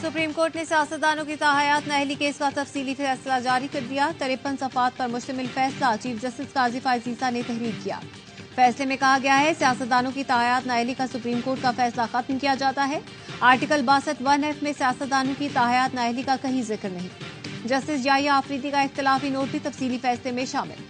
Supreme court ने सियासतदानों की ताहयात नाअहली case का तफसीली फैसला जारी कर दिया। 53 सफ़ात पर मुश्तमिल फैसला चीफ जस्टिस काजी फायज़ ईसा ने तहरीर किया। फैसले में कहा गया है सियासतदानों की ताहयात नाअहली का सुप्रीम कोर्ट का फैसला खत्म किया जाता है। आर्टिकल 62(1)(f) में सियासतदानों की ताहयात नाअहली का कहीं जिक्र नहीं। जस्टिस याहिया आफरीदी का इख्तिलाफी नोट भी तफसीली फैसले में शामिल।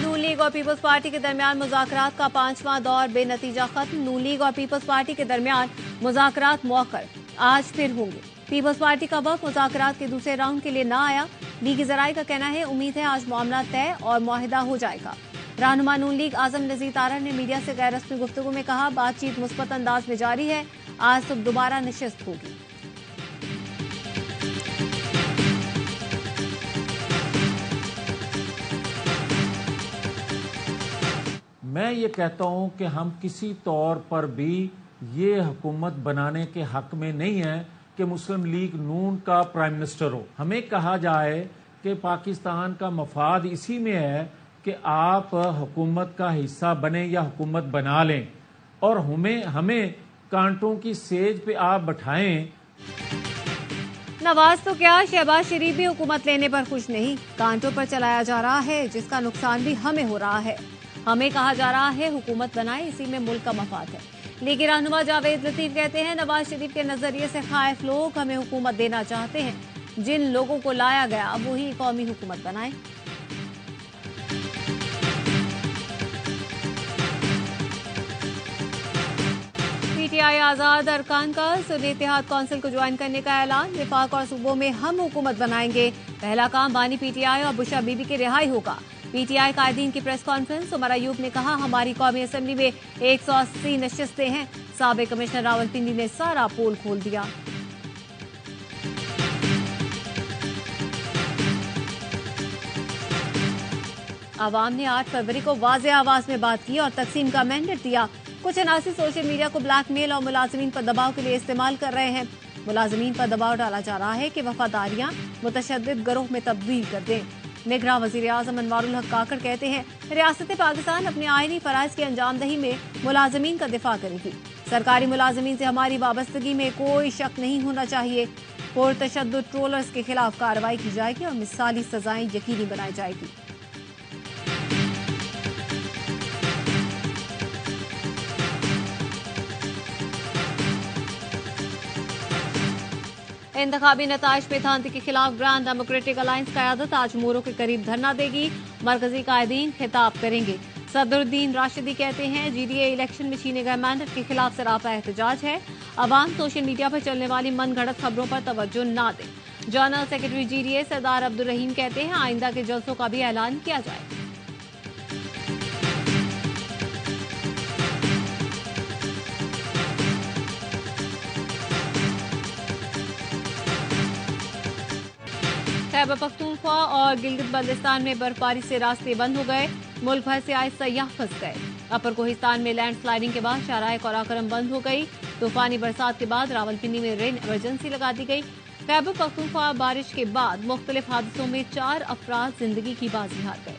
नून लीग और पीपल्स पार्टी के दरमियान मुज़ाकरात का 5वां दौर बेनतीजा खत्म। नून लीग और पीपल्स पार्टी के दरमियान मुज़ाकरात मौखर आज फिर होंगे। पीपल्स पार्टी का वक्त मुज़ाकरात के दूसरे राउंड के लिए न आया। लीगी ज़राए का कहना है उम्मीद है आज मामला तय और मुआहिदा हो जाएगा। रहनुमा नून लीग आजम नज़ीर तारा ने मीडिया से गैर रस्मी गुफ्तगू में कहा बातचीत मुस्बत अंदाज में जारी है। आज सुबह दोबारा नशिस्त होगी। मैं ये कहता हूँ कि हम किसी तौर पर भी ये हुकूमत बनाने के हक में नहीं है कि मुस्लिम लीग नून का प्राइम मिनिस्टर हो। हमें कहा जाए कि पाकिस्तान का मफाद इसी में है कि आप हुकूमत का हिस्सा बने या हुकूमत बना लें और हमें कांटों की सेज पे आप बैठाएं। नवाज तो क्या शहबाज शरीफ भी हुकूमत लेने पर खुश नहीं। कांटों पर चलाया जा रहा है जिसका नुकसान भी हमें हो रहा है। हमें कहा जा रहा है हुकूमत बनाए, इसी में मुल्क का मफाद है। लेकिन रहनुमा जावेद लतीफ कहते हैं नवाज शरीफ के नजरिए से खाइफ लोग हमें हुकूमत देना चाहते हैं। जिन लोगों को लाया गया वही कौमी हुकूमत बनाए। पीटीआई आजाद अरकान का सुन्नी इत्तेहाद काउंसिल को ज्वाइन करने का ऐलान। विफाक और सूबों में हम हुकूमत बनाएंगे। पहला काम बानी पीटीआई और बुशरा बीबी की रिहाई होगा। पीटीआई कायदीन की प्रेस कॉन्फ्रेंस। उमर अयूब ने कहा हमारी कौमी असम्बली में 180 नशिस्तें हैं। साबिक कमिश्नर रावलपिंडी ने सारा पोल खोल दिया। आवाम ने 8 फरवरी को वाज़ेह आवाज में बात की और तकसीम का मैंडेट दिया। कुछ अनासी सोशल मीडिया को ब्लैकमेल और मुलाजमीन पर दबाव के लिए इस्तेमाल कर रहे हैं। मुलाजमीन पर दबाव डाला जा रहा है कि वफादारियां मुतशद्दिद गिरोह में तब्दील कर दें। निगरां वज़ीर आज़म अनवारुल हक काकड़ कहते हैं रियासत पाकिस्तान अपने आईनी फराइज की अंजामदही में मुलाजमीन का दिफा करेगी। सरकारी मुलाजमीन से हमारी वाबस्तगी में कोई शक नहीं होना चाहिए। पुरतशद्दुद ट्रोलर्स के खिलाफ कार्रवाई की जाएगी और मिसाली सजाएं यकीनी बनाई जाएगी। इंतखाबी नताइज पे धांधली के खिलाफ ग्रांड डेमोक्रेटिक अलायंस क़यादत आज मोरों के करीब धरना देगी। मरकजी कायदीन खिताब करेंगे। सदरुद्दीन राशिदी कहते हैं जीडीए इलेक्शन में छीने गए मैंडेट के खिलाफ सरापा एहतजाज है। अवाम सोशल मीडिया पर चलने वाली मनगढ़ंत खबरों पर तवज्जो न दें। जनरल सेक्रेटरी जीडीए सरदार अब्दुल रहीम कहते हैं आइंदा के जलसों का भी ऐलान किया जाए। खैबर पख्तूनख्वा और गिलगित बल्तिस्तान में बर्फबारी से रास्ते बंद हो गए। मुल्क भर से आए सयाह फंस गए। अपर कोहिस्तान में लैंडस्लाइडिंग के बाद शाहराह कराकरम बंद हो गई। तूफानी बरसात के बाद रावलपिंडी में रेन इमरजेंसी लगा दी गई। खैबर पख्तूनख्वा बारिश के बाद मुख्तलिफ हादसों में 4 अफराद जिंदगी की बाजी हार गए।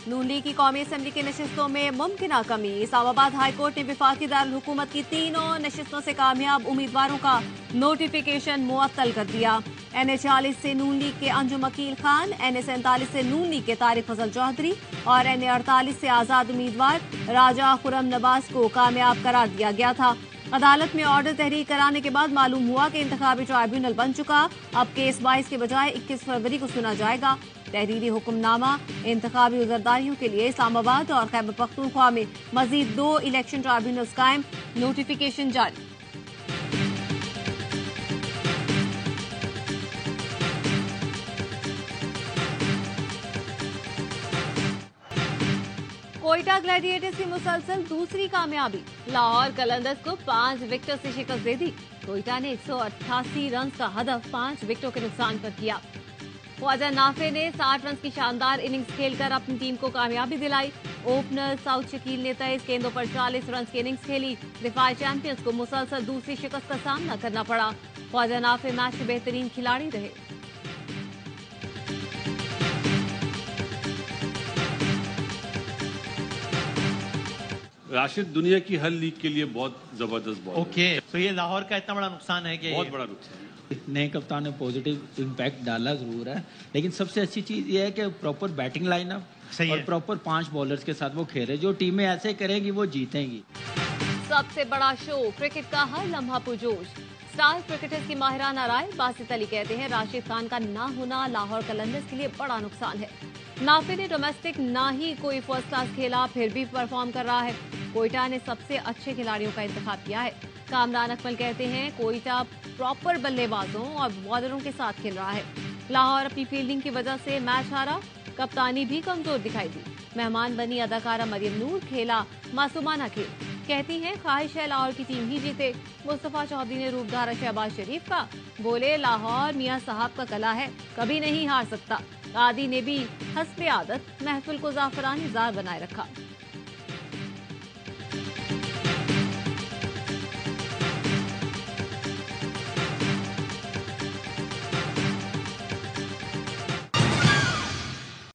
नून लीग की कौमी असम्बली की नशिस्तों में मुमकिना कमी। इस्लामाबाद हाई कोर्ट ने विफाकी दारुल हुकूमत की तीनों नशिस्तों से कामयाब उम्मीदवारों का नोटिफिकेशन मुअत्तल कर दिया। NA 40 से नून लीग के अंजुम अकील खान, NA 47 से नून लीग के तारिक फजल चौधरी और NA 48 से आजाद उम्मीदवार राजा खुरम नवाज को कामयाब करार दिया गया था। अदालत में ऑर्डर तहरीर कराने के बाद मालूम हुआ कि इंतखाबी ट्राइब्यूनल बन चुका। अब केस 22 के बजाय 21 फरवरी को सुना जाएगा। तहरीरी हुक्मनामा इंतखाबी उजरदारियों के लिए इस्लामाबाद और खैबर पख्तूनख्वा में मजीद 2 इलेक्शन ट्राइब्यूनल्स कायम। नोटिफिकेशन जारी। कोयटा ग्लैडिएटर्स की मुसलसल दूसरी कामयाबी। लाहौर कलंदर्स को 5 विकेट से शिकस्त दे दी। कोयटा ने 188 रन का हदफ 5 विकेटों के नुकसान पर किया। ख्वाजा नाफे ने 60 रन की शानदार इनिंग्स खेलकर अपनी टीम को कामयाबी दिलाई। ओपनर साउथ शकील ने 23 गेंदों पर 40 रन की इनिंग्स खेली। दिफाई चैंपियंस को मुसलसल दूसरी शिकस्त का सामना करना पड़ा। ख्वाजा नाफे मैच के बेहतरीन खिलाड़ी रहे। राशिद दुनिया की हर लीग के लिए बहुत जबरदस्त बॉल। ओके, तो ये लाहौर का इतना बड़ा नुकसान है कि बहुत बड़ा नुकसान। नए कप्तान ने पॉजिटिव इम्पैक्ट डाला जरूर है, लेकिन सबसे अच्छी चीज ये है कि प्रॉपर बैटिंग लाइनअप और प्रॉपर 5 बॉलर्स के साथ वो खेले। जो टीमें ऐसे करेंगी वो जीतेंगी। सबसे बड़ा शो, क्रिकेट का हर लम्हा पुरजोश। स्टार क्रिकेटर्स की माहिराना राय। बासित अली कहते हैं राशिद खान का ना होना लाहौर कलंदर्स के लिए बड़ा नुकसान है। नाफे ने डोमेस्टिक ना ही कोई फर्स्ट क्लास खेला, फिर भी परफॉर्म कर रहा है। कोयटा ने सबसे अच्छे खिलाड़ियों का इंतखाब किया है। कामरान अकमल कहते हैं कोयटा प्रॉपर बल्लेबाजों और बॉलरों के साथ खेल रहा है। लाहौर अपनी फील्डिंग की वजह से मैच हारा। कप्तानी भी कमजोर दिखाई दी। मेहमान बनी अदाकारा मरियम नूर खेला मासूमाना खेल। कहती हैं ख्वाहिश है लाहौर की टीम ही जीते। मुस्तफा चौधरी ने रूप धारा शहबाज शरीफ का। बोले लाहौर मियां साहब का कला है, कभी नहीं हार सकता। आदि ने भी हस्बे आदत महफिल को जाफरानी जार बनाए रखा।